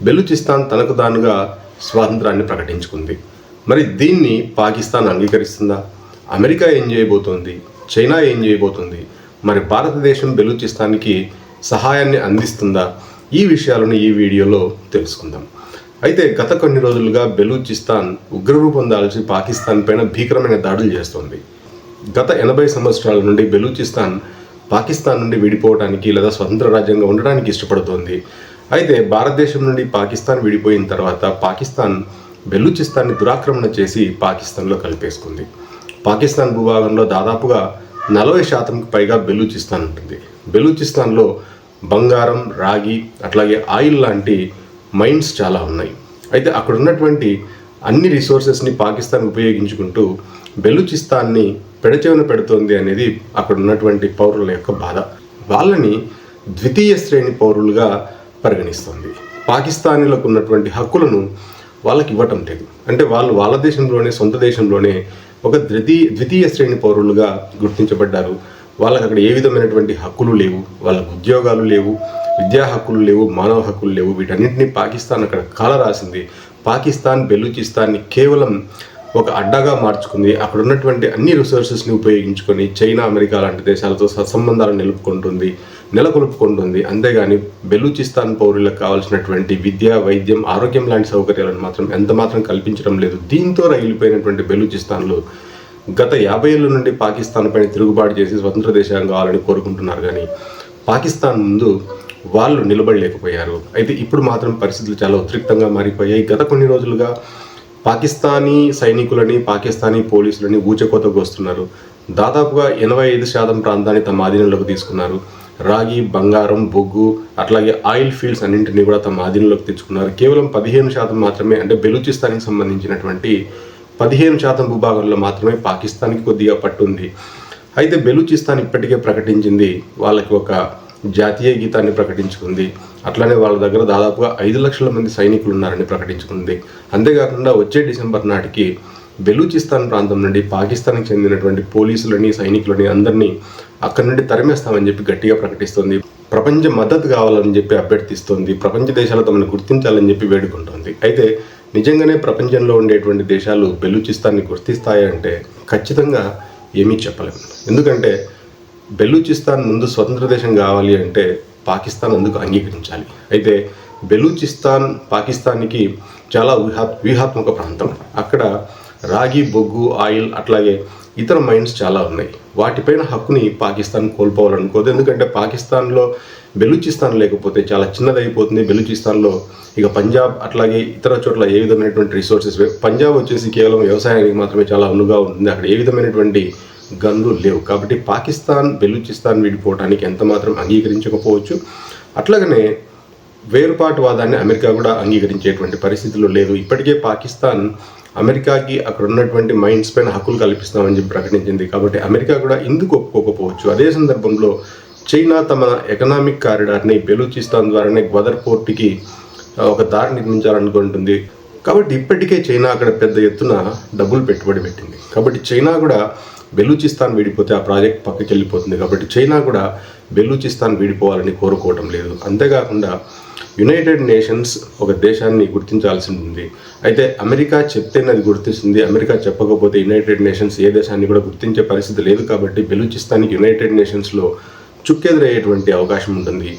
బెలూచిస్తాన్ తనకు తానుగా స్వాతంత్రాన్ని ప్రకటించుకుంది. మరి దీన్ని పాకిస్తాన్ అంగీకరిస్తుందా? అమెరికా ఏం చేయబోతోంది? చైనా ఏం చేయబోతుంది? మరి భారతదేశం బెలూచిస్తాన్కి సహాయాన్ని అందిస్తుందా? ఈ విషయాలను ఈ వీడియోలో తెలుసుకుందాం. అయితే గత కొన్ని రోజులుగా బెలూచిస్తాన్ ఉగ్రరూపం దాల్చి పాకిస్తాన్ పైన భీకరమైన దాడులు చేస్తోంది. గత 80 సంవత్సరాల నుండి బెలూచిస్తాన్ పాకిస్తాన్ నుండి విడిపోవడానికి లేదా స్వతంత్ర రాజ్యంగా ఉండడానికి ఇష్టపడుతోంది. అయితే భారతదేశం నుండి పాకిస్తాన్ విడిపోయిన తర్వాత పాకిస్తాన్ బెలూచిస్తాన్ని దురాక్రమణ చేసి పాకిస్తాన్లో కలిపేసుకుంది. పాకిస్తాన్ భూభాగంలో దాదాపుగా 40% పైగా బెలూచిస్తాన్ ఉంటుంది. బెలూచిస్తాన్లో బంగారం, రాగి, అట్లాగే ఆయిల్ లాంటి మైన్స్ చాలా ఉన్నాయి. అయితే అక్కడ ఉన్నటువంటి అన్ని రిసోర్సెస్ని పాకిస్తాన్ ఉపయోగించుకుంటూ బెలూచిస్తాన్ని పెడచెవిన పెడుతోంది అనేది అక్కడ ఉన్నటువంటి పౌరుల యొక్క బాధ. వాళ్ళని ద్వితీయ శ్రేణి పౌరులుగా పరిగణిస్తుంది. పాకిస్తానీలకు ఉన్నటువంటి హక్కులను వాళ్ళకి ఇవ్వటం లేదు. అంటే వాళ్ళు వాళ్ళ దేశంలోనే, సొంత దేశంలోనే ఒక ద్వితీయ శ్రేణి పౌరులుగా గుర్తించబడ్డారు. వాళ్ళకి అక్కడ ఏ విధమైనటువంటి హక్కులు లేవు, వాళ్ళకు ఉద్యోగాలు లేవు, విద్యా హక్కులు లేవు, మానవ హక్కులు లేవు. వీటన్నింటినీ పాకిస్తాన్ అక్కడ కాలరాసింది. పాకిస్తాన్ బెలూచిస్తాన్ని కేవలం ఒక అడ్డాగా మార్చుకుంది. అక్కడ ఉన్నటువంటి అన్ని రిసోర్సెస్ని ఉపయోగించుకొని చైనా, అమెరికా లాంటి దేశాలతో సత్సంబంధాలను నెలకొల్పుకుంటుంది. అంతేగాని బెలూచిస్తాన్ పౌరులకు కావాల్సినటువంటి విద్య, వైద్యం, ఆరోగ్యం లాంటి సౌకర్యాలను మాత్రం ఎంత మాత్రం కల్పించడం లేదు. దీంతో రగిలిపోయినటువంటి బెలూచిస్తాన్లో గత 50 ఏళ్ళ నుండి పాకిస్తాన్ పైన తిరుగుబాటు చేసి స్వతంత్ర దేశం కావాలని కోరుకుంటున్నారు. కానీ పాకిస్తాన్ ముందు వాళ్ళు నిలబడలేకపోయారు. అయితే ఇప్పుడు మాత్రం పరిస్థితులు చాలా ఉద్రిక్తంగా మారిపోయాయి. గత కొన్ని రోజులుగా పాకిస్తానీ సైనికులని, పాకిస్తానీ పోలీసులని ఊచకోతకు వస్తున్నారు. దాదాపుగా 85% ప్రాంతాన్ని తమ ఆధీనంలోకి తీసుకున్నారు. రాగి, బంగారం, బొగ్గు, అట్లాగే ఆయిల్ ఫీల్డ్స్ అన్నింటినీ కూడా తమ ఆధీనంలోకి తెచ్చుకున్నారు. కేవలం 15% మాత్రమే, అంటే బెలూచిస్తాన్కి సంబంధించినటువంటి 15% భూభాగంలో మాత్రమే పాకిస్తాన్కి కొద్దిగా పట్టుంది. అయితే బెలూచిస్తాన్ ఇప్పటికే ప్రకటించింది, వాళ్ళకి ఒక జాతీయ గీతాన్ని ప్రకటించుకుంది. అట్లానే వాళ్ళ దగ్గర దాదాపుగా 5 లక్షల మంది సైనికులు ఉన్నారని ప్రకటించుకుంది. అంతేకాకుండా వచ్చే డిసెంబర్ నాటికి బెలూచిస్తాన్ ప్రాంతం నుండి పాకిస్తాన్కి చెందినటువంటి పోలీసులని, సైనికులని అందరినీ అక్కడి నుండి తరిమేస్తామని చెప్పి గట్టిగా ప్రకటిస్తుంది. ప్రపంచ మద్దతు కావాలని చెప్పి అభ్యర్థిస్తోంది. ప్రపంచ దేశాలు తమను గుర్తించాలని చెప్పి వేడుకుంటోంది. అయితే నిజంగానే ప్రపంచంలో ఉండేటువంటి దేశాలు బెలూచిస్తాన్ని గుర్తిస్తాయంటే ఖచ్చితంగా ఏమీ చెప్పలేము. ఎందుకంటే బెలూచిస్తాన్ ముందు స్వతంత్ర దేశం కావాలి అంటే పాకిస్తాన్ అందుకు అంగీకరించాలి. అయితే బెలూచిస్తాన్ పాకిస్తాన్కి చాలా వ్యూహాత్మక ప్రాంతం. అక్కడ రాగి, బొగ్గు, ఆయిల్, అట్లాగే ఇతర మైన్స్ చాలా ఉన్నాయి. వాటిపైన హక్కుని పాకిస్తాన్ కోల్పోవాలనుకోదు. ఎందుకంటే పాకిస్తాన్లో బెలూచిస్తాన్ లేకపోతే చాలా చిన్నదైపోతుంది. బెలూచిస్తాన్లో ఇక పంజాబ్, అట్లాగే ఇతర చోట్ల ఏ విధమైనటువంటి రిసోర్సెస్, పంజాబ్ వచ్చేసి కేవలం వ్యవసాయానికి మాత్రమే చాలా అనువుగా ఉంటుంది. అక్కడ ఏ విధమైనటువంటి గన్లు లేవు. కాబట్టి పాకిస్తాన్ బెలూచిస్తాన్ విడిపోవడానికి ఎంత మాత్రం అంగీకరించకపోవచ్చు. అట్లాగనే వేరుపాటువాదాన్ని అమెరికా కూడా అంగీకరించేటువంటి పరిస్థితుల్లో లేదు. ఇప్పటికే పాకిస్తాన్ అమెరికాకి అక్కడ ఉన్నటువంటి మైన్స్ పైన హక్కులు కల్పిస్తామని చెప్పి ప్రకటించింది. కాబట్టి అమెరికా కూడా ఇందుకు ఒప్పుకోకపోవచ్చు. అదే సందర్భంలో చైనా తమ ఎకనామిక్ కారిడార్ని బెలూచిస్తాన్ ద్వారానే గ్వదర్ పోర్టుకి ఒక దారి నిర్మించాలనుకుంటుంది. కాబట్టి ఇప్పటికే చైనా అక్కడ పెద్ద ఎత్తున డబ్బులు పెట్టుబడి పెట్టింది. కాబట్టి చైనా కూడా బెలూచిస్తాన్ విడిపోతే ఆ ప్రాజెక్ట్ పక్కకి వెళ్ళిపోతుంది. కాబట్టి చైనా కూడా బెలూచిస్తాన్ విడిపోవాలని కోరుకోవటం లేదు. అంతేకాకుండా యునైటెడ్ నేషన్స్ ఒక దేశాన్ని గుర్తించాల్సి ఉంది. అయితే అమెరికా చెప్తేనే అది గుర్తిస్తుంది. అమెరికా చెప్పకపోతే యునైటెడ్ నేషన్స్ ఏ దేశాన్ని కూడా గుర్తించే పరిస్థితి లేదు. కాబట్టి బెలూచిస్తాన్కి యునైటెడ్ నేషన్స్లో చుక్కెదురయ్యేటువంటి అవకాశం ఉంటుంది.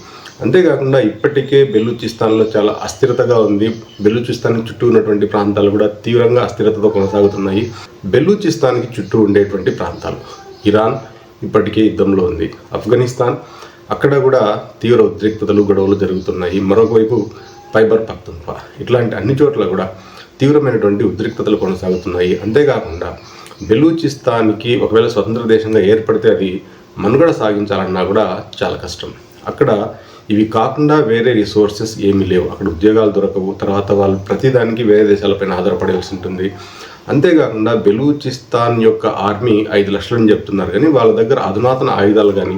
అంతేకాకుండా ఇప్పటికే బెలూచిస్తాన్లో చాలా అస్థిరతగా ఉంది. బెలూచిస్తాన్ చుట్టూ ఉన్నటువంటి ప్రాంతాలు కూడా తీవ్రంగా అస్థిరతతో కొనసాగుతున్నాయి. బెలూచిస్తాన్కి చుట్టూ ఉండేటువంటి ప్రాంతాలు ఇరాన్ ఇప్పటికే యుద్ధంలో ఉంది. ఆఫ్ఘనిస్తాన్, అక్కడ కూడా తీవ్ర ఉద్రిక్తతలు, గొడవలు జరుగుతున్నాయి. మరొకవైపు ఖైబర్ పఖ్తూన్ఖ్వా, ఇట్లాంటి అన్ని చోట్ల కూడా తీవ్రమైనటువంటి ఉద్రిక్తతలు కొనసాగుతున్నాయి. అంతేకాకుండా బెలూచిస్తాన్కి ఒకవేళ స్వతంత్ర దేశంగా ఏర్పడితే అది మనుగడ సాగించాలన్నా కూడా చాలా కష్టం. అక్కడ ఇవి కాకుండా వేరే రిసోర్సెస్ ఏమీ లేవు. అక్కడ ఉద్యోగాలు దొరకవు. తర్వాత వాళ్ళు ప్రతిదానికి వేరే దేశాలపైన ఆధారపడాల్సి ఉంటుంది. అంతేకాకుండా బెలూచిస్తాన్ యొక్క ఆర్మీ 5 లక్షలని చెప్తున్నారు. కానీ వాళ్ళ దగ్గర అధునాతన ఆయుధాలు కానీ,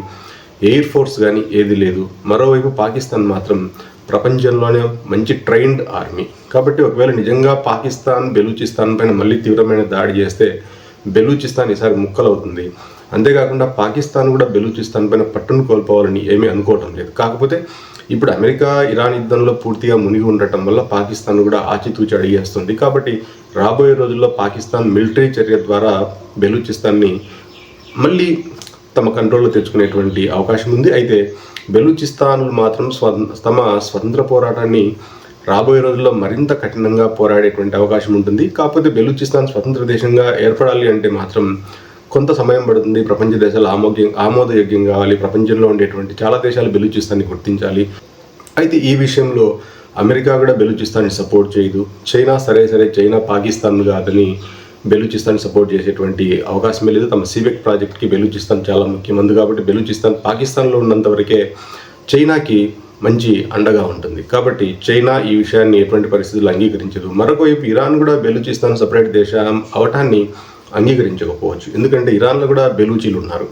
ఎయిర్ ఫోర్స్ కానీ ఏది లేదు. మరోవైపు పాకిస్తాన్ మాత్రం ప్రపంచంలోనే మంచి ట్రైన్డ్ ఆర్మీ. కాబట్టి ఒకవేళ నిజంగా పాకిస్తాన్ బెలూచిస్తాన్ పైన మళ్ళీ తీవ్రమైన దాడి చేస్తే బెలూచిస్తాన్ ఈసారి ముక్కలవుతుంది. అంతేకాకుండా పాకిస్తాన్ కూడా బెలూచిస్తాన్ పైన పట్టును కోల్పోవాలని ఏమీ అనుకోవటం లేదు. కాకపోతే ఇప్పుడు అమెరికా ఇరాన్ యుద్ధంలో పూర్తిగా మునిగి ఉండటం వల్ల పాకిస్తాన్ కూడా ఆచితూచి అడిగేస్తుంది. కాబట్టి రాబోయే రోజుల్లో పాకిస్తాన్ మిలిటరీ చర్య ద్వారా బెలూచిస్తాన్ని మళ్ళీ తమ కంట్రోల్లో తెచ్చుకునేటువంటి అవకాశం ఉంది. అయితే బెలూచిస్తాన్లు మాత్రం తమ స్వతంత్ర పోరాటాన్ని రాబోయే రోజుల్లో మరింత కఠినంగా పోరాడేటువంటి అవకాశం ఉంటుంది. కాకపోతే బెలూచిస్తాన్ స్వతంత్ర దేశంగా ఏర్పడాలి అంటే మాత్రం కొంత సమయం పడుతుంది. ప్రపంచ దేశాలు ఆమోదయోగ్యం కావాలి. ప్రపంచంలో ఉండేటువంటి చాలా దేశాలు బెలూచిస్తాన్ని గుర్తించాలి. అయితే ఈ విషయంలో అమెరికా కూడా బెలూచిస్తాన్ని సపోర్ట్ చేయదు. చైనా సరే చైనా పాకిస్తాన్ కాదని బెలూచిస్తాన్ సపోర్ట్ చేసేటువంటి అవకాశమే లేదు. తమ సీబెక్ ప్రాజెక్ట్కి బెలూచిస్తాన్ చాలా ముఖ్యమంది కాబట్టి బెలూచిస్తాన్ పాకిస్తాన్లో ఉన్నంత వరకే చైనాకి మంచి అండగా ఉంటుంది. కాబట్టి చైనా ఈ విషయాన్ని ఎటువంటి పరిస్థితుల్లో అంగీకరించదు. మరొక వైపు ఇరాన్ కూడా బెలూచిస్తాన్ సపరేట్ దేశం అవటాన్ని అంగీకరించకపోవచ్చు. ఎందుకంటే ఇరాన్లో కూడా బెలూచీలు ఉన్నారు.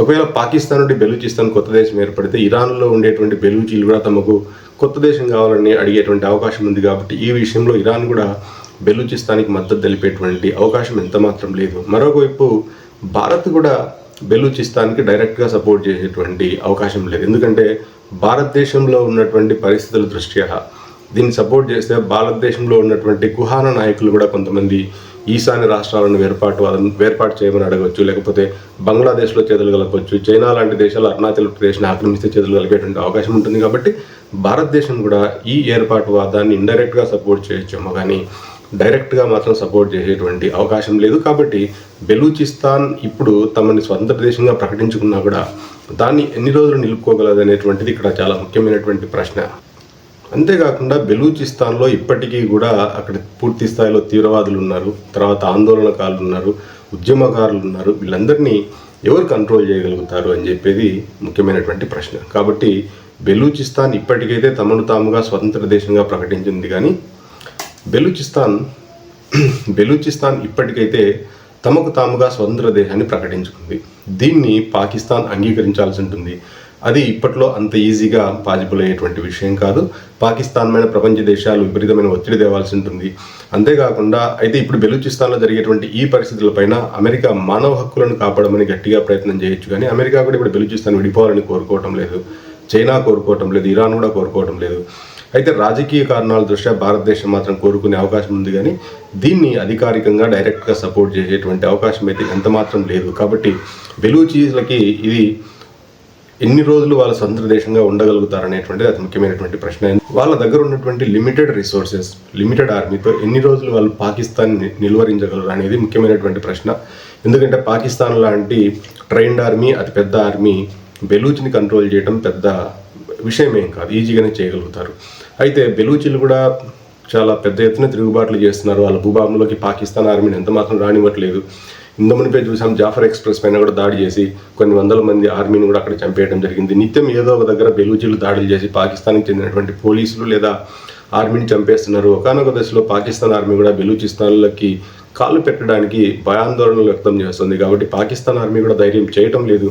ఒకవేళ పాకిస్తాన్ నుండి బెలూచిస్తాన్ కొత్త దేశం ఏర్పడితే ఇరాన్లో ఉండేటువంటి బెలూచీలు కూడా తమకు కొత్త దేశం కావాలని అడిగేటువంటి అవకాశం ఉంది. కాబట్టి ఈ విషయంలో ఇరాన్ కూడా బెలూచిస్తాన్కి మద్దతు తెలిపేటువంటి అవకాశం ఎంత మాత్రం లేదు. మరొకవైపు భారత్ కూడా బెలూచిస్తాన్కి డైరెక్ట్గా సపోర్ట్ చేసేటువంటి అవకాశం లేదు. ఎందుకంటే భారతదేశంలో ఉన్నటువంటి పరిస్థితుల దృష్ట్యా దీన్ని సపోర్ట్ చేస్తే భారతదేశంలో ఉన్నటువంటి కుహానా నాయకులు కూడా కొంతమంది ఈశాన్య రాష్ట్రాలను వేర్పాటు చేయమని అడగవచ్చు, లేకపోతే బంగ్లాదేశ్లో చేతులు కలపవచ్చు. చైనా లాంటి దేశాలు అరుణాచల్ ప్రదేశ్ని ఆక్రమిస్తే చేతులు కలిపేటువంటి అవకాశం ఉంటుంది. కాబట్టి భారతదేశం కూడా ఈ ఏర్పాటువాదాన్ని ఇండైరెక్ట్గా సపోర్ట్ చేయొచ్చేమో కానీ డైరెక్ట్గా మాత్రం సపోర్ట్ చేసేటువంటి అవకాశం లేదు. కాబట్టి బెలూచిస్తాన్ ఇప్పుడు తమని స్వతంత్ర దేశంగా ప్రకటించుకున్నా కూడా దాన్ని ఎన్ని రోజులు నిలుపుకోగలదు అనేటువంటిది ఇక్కడ చాలా ముఖ్యమైనటువంటి ప్రశ్న. అంతేకాకుండా బెలూచిస్తాన్లో ఇప్పటికీ కూడా అక్కడ పూర్తి స్థాయిలో తీవ్రవాదులు ఉన్నారు, తర్వాత ఆందోళనకారులు ఉన్నారు, ఉద్యమకారులు ఉన్నారు. వీళ్ళందరినీ ఎవరు కంట్రోల్ చేయగలుగుతారు అని చెప్పేది ముఖ్యమైనటువంటి ప్రశ్న. కాబట్టి బెలూచిస్తాన్ ఇప్పటికైతే తమను తాముగా స్వతంత్ర దేశంగా ప్రకటించింది, కానీ బెలూచిస్తాన్ ఇప్పటికైతే తమకు తాముగా స్వతంత్ర దేశాన్ని ప్రకటించుకుంది. దీన్ని పాకిస్తాన్ అంగీకరించాల్సి ఉంటుంది. అది ఇప్పట్లో అంత ఈజీగా పాజిబుల్ అయ్యేటువంటి విషయం కాదు. పాకిస్తాన్ మీద ప్రపంచ దేశాలు విపరీతమైన ఒత్తిడి తేవాల్సి ఉంటుంది. అంతేకాకుండా అయితే ఇప్పుడు బెలూచిస్తాన్లో జరిగేటువంటి ఈ పరిస్థితులపైన అమెరికా మానవ హక్కులను కాపాడమని గట్టిగా ప్రయత్నం చేయొచ్చు, కానీ అమెరికా కూడా ఇప్పుడు బెలూచిస్తాన్ విడిపోవాలని కోరుకోవటం లేదు, చైనా కోరుకోవటం లేదు, ఇరాన్ కూడా కోరుకోవటం లేదు. అయితే రాజకీయ కారణాల దృష్ట్యా భారతదేశం మాత్రం కోరుకునే అవకాశం ఉంది, కానీ దీన్ని అధికారికంగా డైరెక్ట్గా సపోర్ట్ చేసేటువంటి అవకాశం అయితే ఎంత మాత్రం లేదు. కాబట్టి బెలూచీలకి ఇది ఎన్ని రోజులు వాళ్ళ స్వతంత్ర దేశంగా ఉండగలుగుతారనేటువంటిది అతి ముఖ్యమైనటువంటి ప్రశ్న. వాళ్ళ దగ్గర ఉన్నటువంటి లిమిటెడ్ రిసోర్సెస్, లిమిటెడ్ ఆర్మీతో ఎన్ని రోజులు వాళ్ళు పాకిస్తాన్ నిలువరించగలరు అనేది ముఖ్యమైనటువంటి ప్రశ్న. ఎందుకంటే పాకిస్తాన్ లాంటి ట్రైన్డ్ ఆర్మీ, అతి పెద్ద ఆర్మీ బెలూచ్ని కంట్రోల్ చేయడం పెద్ద విషయం ఏం కాదు, ఈజీగానే చేయగలుగుతారు. అయితే బెలూచీలు కూడా చాలా పెద్ద ఎత్తున తిరుగుబాట్లు చేస్తున్నారు. వాళ్ళ భూభాగంలోకి పాకిస్తాన్ ఆర్మీని ఎంత మాత్రం రానివ్వట్లేదు. ఇంతమునిపై చూసాం, జాఫర్ ఎక్స్ప్రెస్ పైన కూడా దాడి చేసి కొన్ని వందల మంది ఆర్మీని కూడా అక్కడ చంపేయడం జరిగింది. నిత్యం ఏదో ఒక దగ్గర బెలూచీలు దాడులు చేసి పాకిస్తాన్కి చెందినటువంటి పోలీసులు లేదా ఆర్మీని చంపేస్తున్నారు. ఒకానొక దశలో పాకిస్తాన్ ఆర్మీ కూడా బెలూచిస్తాన్లకి కాలు పెట్టడానికి భయాందోళనలు వ్యక్తం చేస్తుంది. కాబట్టి పాకిస్తాన్ ఆర్మీ కూడా ధైర్యం చేయటం లేదు.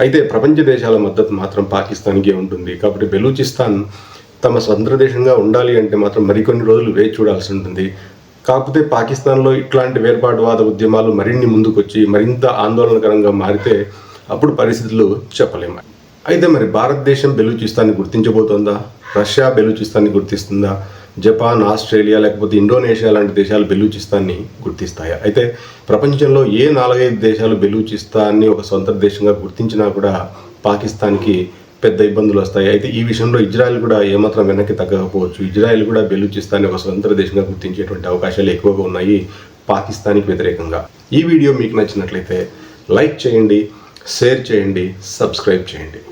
అయితే ప్రపంచ దేశాల మద్దతు మాత్రం పాకిస్తాన్కే ఉంటుంది. కాబట్టి బెలూచిస్తాన్ తమ స్వతంత్ర దేశంగా ఉండాలి అంటే మాత్రం మరికొన్ని రోజులు వేచి చూడాల్సి ఉంటుంది. కాకపోతే పాకిస్తాన్లో ఇట్లాంటి వేర్పాటువాద ఉద్యమాలు మరిన్ని ముందుకొచ్చి మరింత ఆందోళనకరంగా మారితే అప్పుడు పరిస్థితులు చెప్పలేము. అయితే మరి భారతదేశం బెలూచిస్తాన్ని గుర్తించబోతోందా? రష్యా బెలూచిస్తాన్ని గుర్తిస్తుందా? జపాన్, ఆస్ట్రేలియా లేకపోతే ఇండోనేషియా లాంటి దేశాలు బెలూచిస్తాన్ని గుర్తిస్తాయా? అయితే ప్రపంచంలో ఏ 4-5 దేశాలు బెలూచిస్తాన్ని ఒక స్వతంత్ర దేశంగా గుర్తించినా కూడా పాకిస్తాన్కి పెద్ద ఇబ్బందులు వస్తాయి. అయితే ఈ విషయంలో ఇజ్రాయెల్ కూడా ఏమాత్రం వెనక్కి తగ్గకపోవచ్చు. ఇజ్రాయెల్ కూడా బెలూచిస్తాన్ని ఒక స్వతంత్ర దేశంగా గుర్తించేటువంటి అవకాశాలు ఎక్కువగా ఉన్నాయి పాకిస్తాన్కి వ్యతిరేకంగా. ఈ వీడియో మీకు నచ్చినట్లయితే లైక్ చేయండి, షేర్ చేయండి, సబ్స్క్రైబ్ చేయండి.